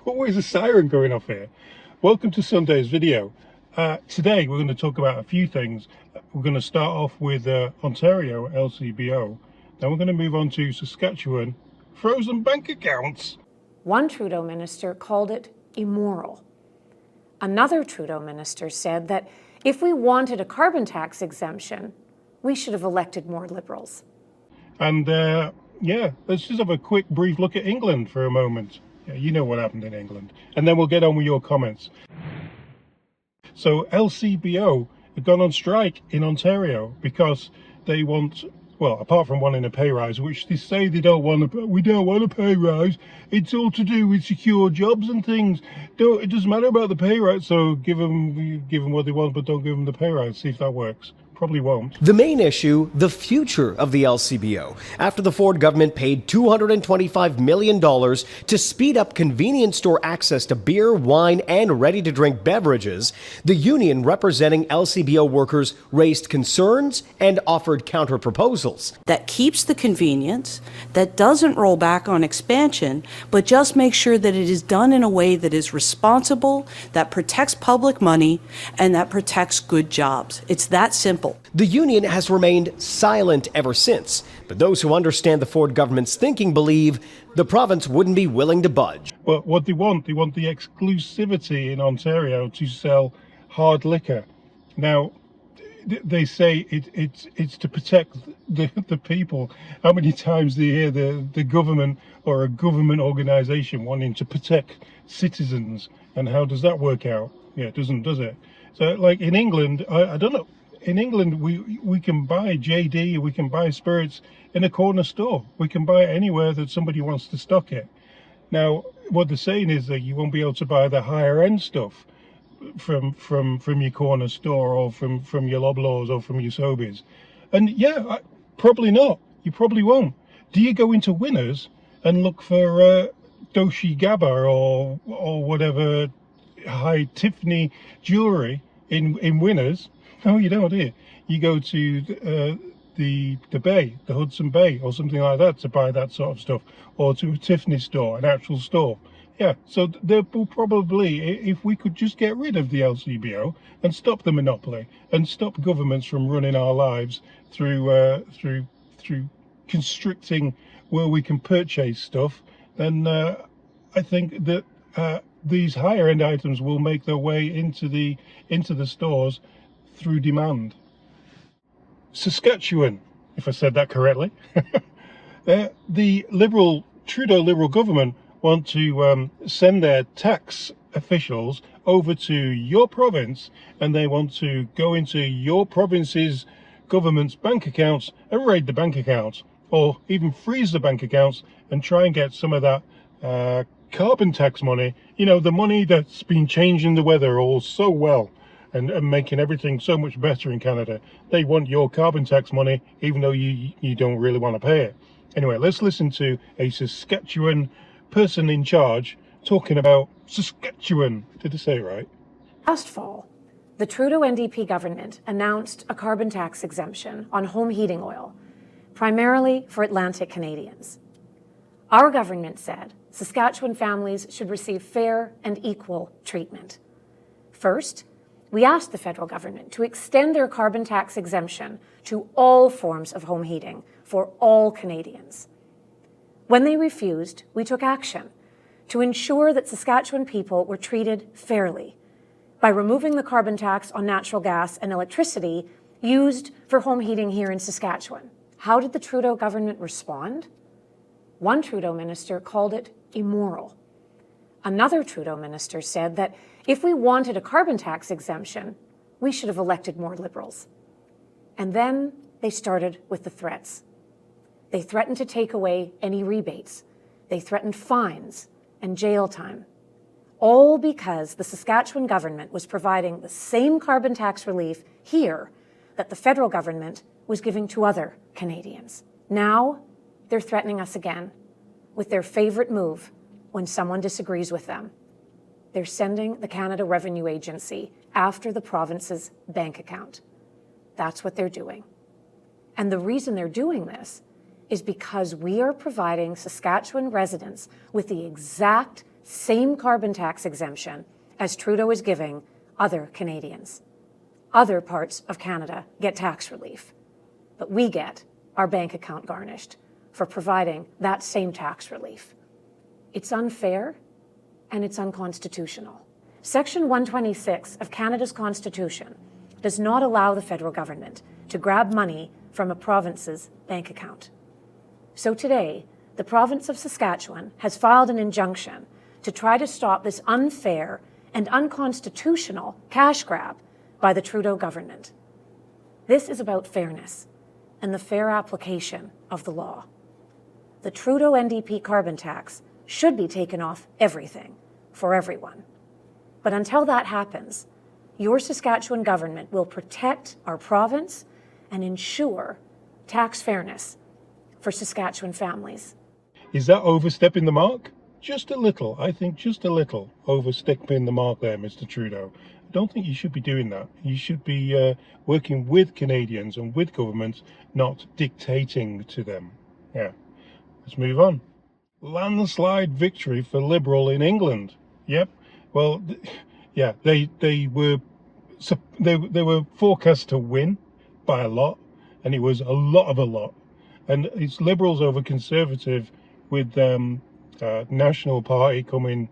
Always a siren going off here. Welcome to Sunday's video. Today we're going to talk about a few things. We're going to start off with Ontario, LCBO. Then we're going to move on to Saskatchewan, frozen bank accounts. One Trudeau minister called it immoral. Another Trudeau minister said that if we wanted a carbon tax exemption, we should have elected more Liberals. And yeah, let's just have a quick brief look at England for a moment. Yeah, you know what happened in England. And then we'll get on with your comments. So LCBO have gone on strike in Ontario because they want, well, apart from wanting a pay rise, which they say they don't want we don't want a pay rise. It's all to do with secure jobs and things. It doesn't matter about the pay rise. So give them what they want, but don't give them the pay rise. See if that works. Probably won't. The main issue, the future of the LCBO. After the Ford government paid $225 million to speed up convenience store access to beer, wine, and ready-to-drink beverages, the union representing LCBO workers raised concerns and offered counter-proposals. That keeps the convenience, that doesn't roll back on expansion, but just makes sure that it is done in a way that is responsible, that protects public money, and that protects good jobs. It's that simple. The union has remained silent ever since, but those who understand the Ford government's thinking believe the province wouldn't be willing to budge. Well, what they want the exclusivity in Ontario to sell hard liquor. Now, they say it's to protect the people. How many times do you hear the government or a government organisation wanting to protect citizens? And how does that work out? Yeah, it doesn't, does it? So, like in England, I don't know. In England, we can buy JD, we can buy spirits in a corner store. We can buy it anywhere that somebody wants to stock it. Now, what they're saying is that you won't be able to buy the higher end stuff from your corner store or from your Loblaws or from your Sobeys. And yeah, probably not. You probably won't. Do you go into Winners and look for Doshi Gabba or whatever high Tiffany jewelry in Winners? No, you don't, do you? You go to the Bay, the Hudson Bay, or something like that to buy that sort of stuff, or to a Tiffany store, an actual store. Yeah, so there will probably, if we could just get rid of the LCBO and stop the monopoly and stop governments from running our lives through constricting where we can purchase stuff, then I think that these higher end items will make their way into the stores through demand. Saskatchewan, if I said that correctly. The Trudeau Liberal government want to send their tax officials over to your province, and they want to go into your province's government's bank accounts and raid the bank accounts, or even freeze the bank accounts and try and get some of that carbon tax money, you know, the money that's been changing the weather all so well and making everything so much better in Canada. They want your carbon tax money, even though you don't really want to pay it. Anyway, let's listen to a Saskatchewan person in charge talking about Saskatchewan. Did I say it right? Last fall, the Trudeau NDP government announced a carbon tax exemption on home heating oil, primarily for Atlantic Canadians. Our government said Saskatchewan families should receive fair and equal treatment. First, we asked the federal government to extend their carbon tax exemption to all forms of home heating for all Canadians. When they refused, we took action to ensure that Saskatchewan people were treated fairly by removing the carbon tax on natural gas and electricity used for home heating here in Saskatchewan. How did the Trudeau government respond? One Trudeau minister called it immoral. Another Trudeau minister said that if we wanted a carbon tax exemption, we should have elected more Liberals. And then they started with the threats. They threatened to take away any rebates. They threatened fines and jail time, all because the Saskatchewan government was providing the same carbon tax relief here that the federal government was giving to other Canadians. Now, they're threatening us again with their favorite move when someone disagrees with them. They're sending the Canada Revenue Agency after the province's bank account. That's what they're doing. And the reason they're doing this is because we are providing Saskatchewan residents with the exact same carbon tax exemption as Trudeau is giving other Canadians. Other parts of Canada get tax relief, but we get our bank account garnished for providing that same tax relief. It's unfair and it's unconstitutional. Section 126 of Canada's Constitution does not allow the federal government to grab money from a province's bank account. So today, the province of Saskatchewan has filed an injunction to try to stop this unfair and unconstitutional cash grab by the Trudeau government. This is about fairness and the fair application of the law. The Trudeau NDP carbon tax should be taken off everything for everyone. But until that happens, your Saskatchewan government will protect our province and ensure tax fairness for Saskatchewan families. Is that overstepping the mark? Just a little, I think just a little overstepping the mark there, Mr. Trudeau. I don't think you should be doing that. You should be working with Canadians and with governments, not dictating to them. Yeah, let's move on. Landslide victory for Liberal in England. Yep. Well, yeah, they were forecast to win by a lot, and it was a lot of a lot. And it's Liberals over Conservative, with National Party coming.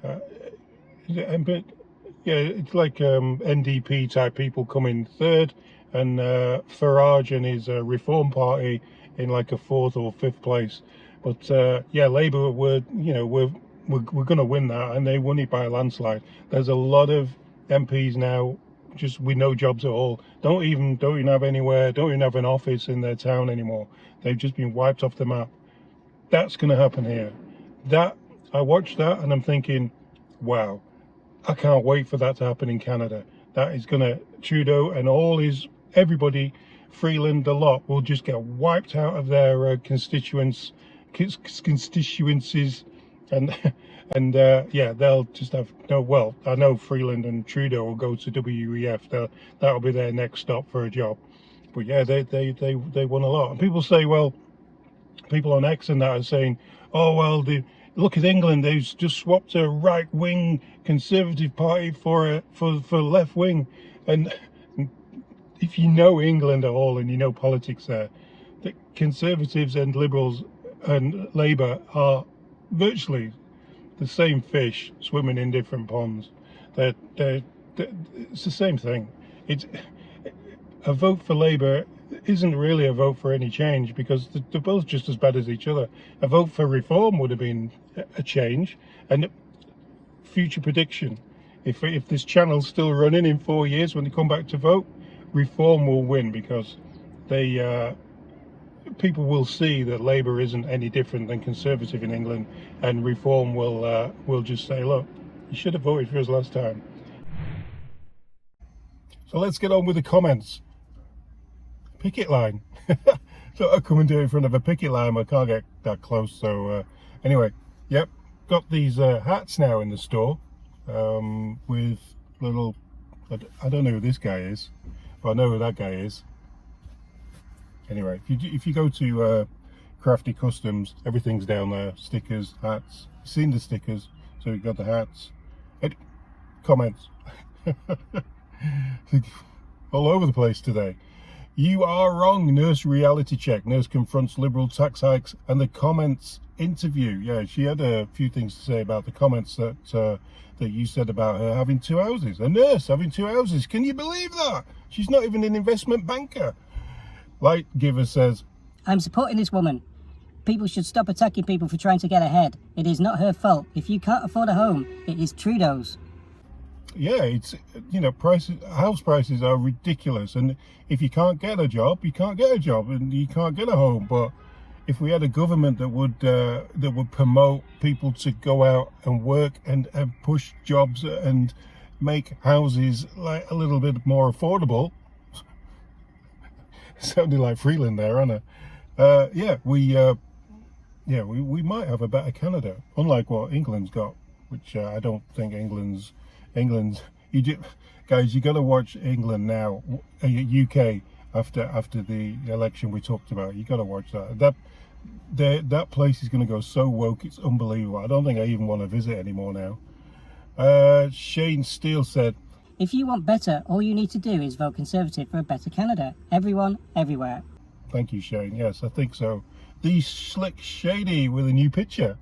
But yeah, it's like NDP type people coming third, and Farage and his Reform Party in like a fourth or fifth place. But yeah, Labour we're going to win that, and they won it by a landslide. There's a lot of MPs now just with no jobs at all. Don't even have anywhere. Don't even have an office in their town anymore. They've just been wiped off the map. That's going to happen here. I watched that and I'm thinking, wow, I can't wait for that to happen in Canada. That is going to, Trudeau and everybody, Freeland, the lot, will just get wiped out of their constituencies, and yeah, they'll just have no. Well, I know Freeland and Trudeau will go to WEF. That'll be their next stop for a job. But yeah, they won a lot. And people say, well, people on X and that are saying, oh well, look at England. They've just swapped a right-wing Conservative Party for left-wing. And if you know England at all and you know politics there, the Conservatives and Liberals and Labour are virtually the same fish swimming in different ponds. It's the same thing. It's a vote for Labour isn't really a vote for any change, because they're both just as bad as each other. A vote for reform would have been a change. And future prediction, if this channel's still running in 4 years when they come back to vote, reform will win, because people will see that Labour isn't any different than Conservative in England, and reform will just say, look, you should have voted for us last time. So let's get on with the comments. Picket line. So I come and do it in front of a picket line. I can't get that close. So anyway, yep, got these hats now in the store with little, I don't know who this guy is, but I know who that guy is. Anyway, if you go to Crafty Customs, everything's down there. Stickers, hats. You've seen the stickers, so you've got the hats. Comments. All over the place today. You are wrong. Nurse reality check. Nurse confronts Liberal tax hikes and the comments interview. Yeah, she had a few things to say about the comments that you said about her having two houses. A nurse having two houses. Can you believe that? She's not even an investment banker. Light Giver says, I'm supporting this woman. People should stop attacking people for trying to get ahead. It is not her fault. If you can't afford a home, it is Trudeau's. Yeah, it's, house prices are ridiculous, and if you can't get a job, you can't get a job, and you can't get a home. But if we had a government that would promote people to go out and work and push jobs and make houses like a little bit more affordable, sounded like Freeland there, isn't it? We might have a better Canada, unlike what England's got, which I don't think England's. Guys, you got to watch England now, UK after the election we talked about. You got to watch that. that place is going to go so woke, it's unbelievable. I don't think I even want to visit anymore now. Shane Steele said, If you want better, all you need to do is vote Conservative for a better Canada. Everyone, everywhere. thank you, Shane. Yes, I think so. The Slick Shady with a new picture.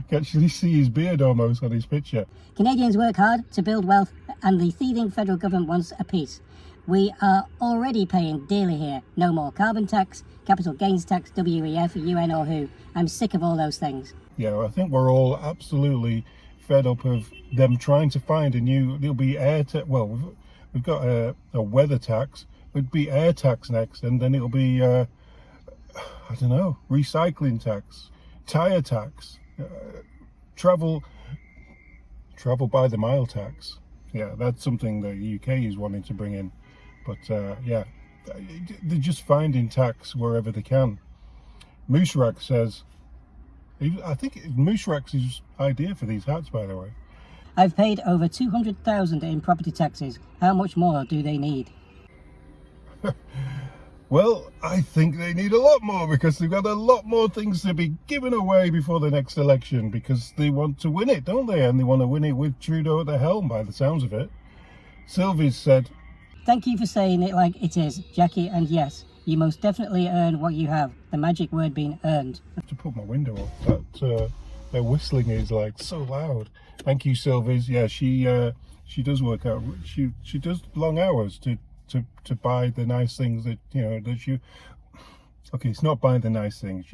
Can actually see his beard almost on his picture. Canadians work hard to build wealth, and the thieving federal government wants a peace. We are already paying dearly here. No more carbon tax, capital gains tax, WEF, UN or who. I'm sick of all those things. Yeah, I think we're all absolutely fed up of them trying to find a new, there'll be air tax. Well, we've got a weather tax. It'd be air tax next, and then it'll be, I don't know, recycling tax, tire tax, travel by the mile tax. Yeah, that's something the UK is wanting to bring in. But yeah, they're just finding tax wherever they can. Mooserak says, I think Mooserak's idea for these hats, by the way. I've paid over $200,000 in property taxes. How much more do they need? Well, I think they need a lot more, because they've got a lot more things to be given away before the next election, because they want to win it, don't they? And they want to win it with Trudeau at the helm, by the sounds of it. Sylvie said, Thank you for saying it like it is, Jackie, and yes, you most definitely earn what you have. The magic word being earned. I have to put my window up. That whistling is like so loud. Thank you, Sylvie. Yeah, she does work out. She does long hours to buy the nice things that, you know, that you. Okay, it's not buying the nice things.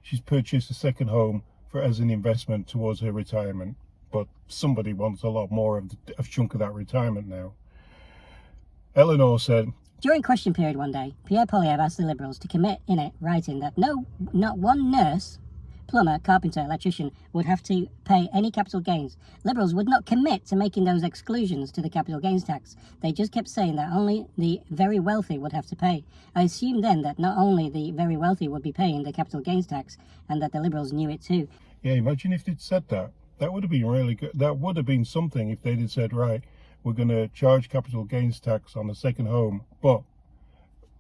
She's purchased a second home as an investment towards her retirement, but somebody wants a lot more of a chunk of that retirement now. Eleanor said, During question period one day, Pierre Poilievre asked the Liberals to commit in it, writing that not one nurse, plumber, carpenter, electrician would have to pay any capital gains. Liberals would not commit to making those exclusions to the capital gains tax. They just kept saying that only the very wealthy would have to pay. I assumed then that not only the very wealthy would be paying the capital gains tax, and that the Liberals knew it too. Yeah, imagine if they'd said that. That would have been really good. That would have been something if they'd said, right, we're going to charge capital gains tax on a second home, but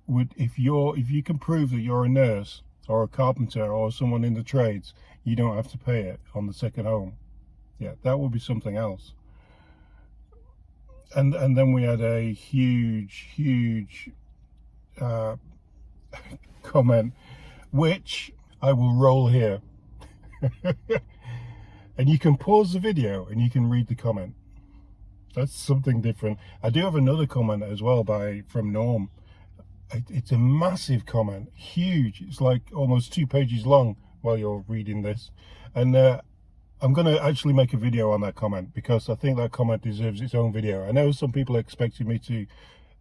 if you can prove that you're a nurse or a carpenter or someone in the trades, you don't have to pay it on the second home. Yeah, that would be something else. And then we had a huge comment, which I will roll here. And you can pause the video and you can read the comment. That's something different. I do have another comment as well from Norm. It's a massive comment, huge. It's like almost 2 pages long while you're reading this. And I'm going to actually make a video on that comment, because I think that comment deserves its own video. I know some people are expecting me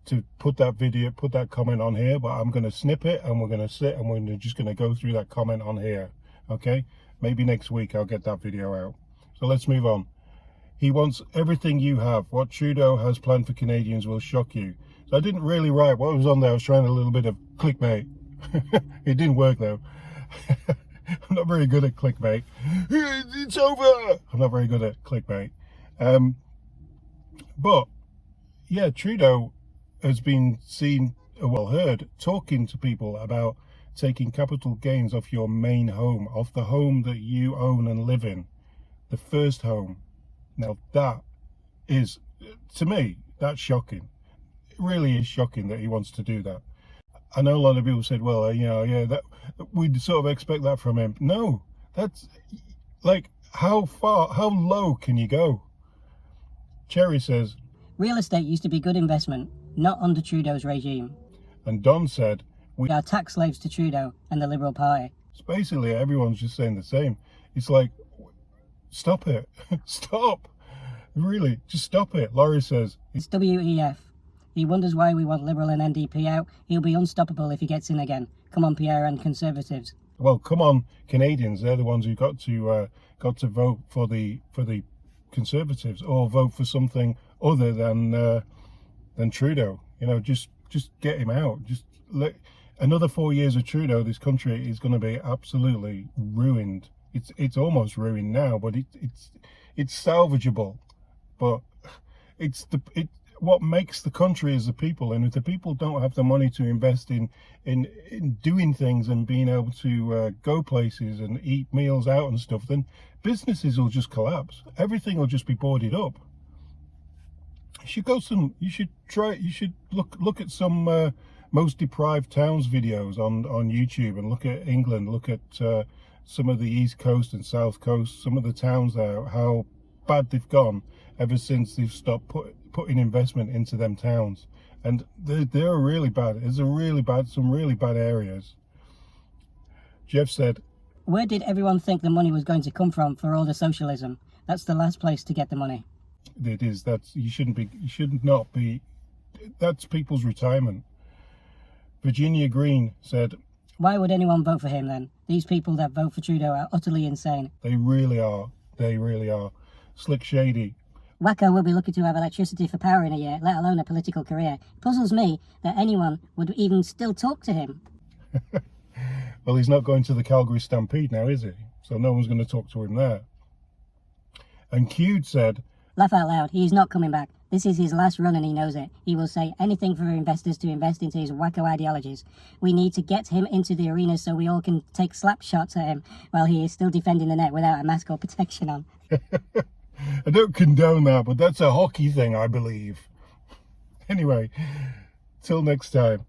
to put that comment on here, but I'm going to snip it and we're going to sit and we're just going to go through that comment on here. Okay? Maybe next week I'll get that video out. So let's move on. He wants everything you have. What Trudeau has planned for Canadians will shock you. So I didn't really write what was on there. I was trying a little bit of clickbait. It didn't work though. I'm not very good at clickbait. It's over. I'm not very good at clickbait. But yeah, Trudeau has been seen, well heard, talking to people about taking capital gains off your main home, off the home that you own and live in, the first home. Now that is, to me, that's shocking. It really is shocking that he wants to do that. I know a lot of people said, well, you know, yeah, that we'd sort of expect that from him. No, that's like, how low can you go? Cherry says, Real estate used to be good investment, not under Trudeau's regime. And Don said, We are tax slaves to Trudeau and the Liberal Party. It's basically everyone's just saying the same. It's like, stop it. Stop. Really, just stop it. Laurie says, It's WEF. He wonders why we want Liberal and NDP out. He'll be unstoppable if he gets in again. Come on, Pierre and Conservatives. Well, come on, Canadians. They're the ones who got to vote for the Conservatives, or vote for something other than Trudeau. You know, just get him out. Just let another 4 years of Trudeau. This country is going to be absolutely ruined. It's almost ruined now, but it's salvageable. But what makes the country is the people, and if the people don't have the money to invest in doing things and being able to go places and eat meals out and stuff, then businesses will just collapse. Everything will just be boarded up. You should look at some most deprived towns videos on YouTube, and look at England, look at some of the East Coast and South Coast, some of the towns there, how bad they've gone ever since they've stopped putting investment into them towns. And they're really bad. Some really bad areas. Jeff said, Where did everyone think the money was going to come from for all the socialism? That's the last place to get the money. it is, you should not be, that's people's retirement. Virginia Green said, Why would anyone vote for him then? These people that vote for Trudeau are utterly insane. they really are. Slick Shady, Wacko will be lucky to have electricity for power in a year, let alone a political career. It puzzles me that anyone would even still talk to him. well, he's not going to the Calgary Stampede now, is he? So no one's going to talk to him there. And Cude said, Laugh out loud, he is not coming back. This is his last run and he knows it. He will say anything for investors to invest into his wacko ideologies. We need to get him into the arena so we all can take slap shots at him while he is still defending the net without a mask or protection on. I don't condone that, but that's a hockey thing, I believe. Anyway, till next time.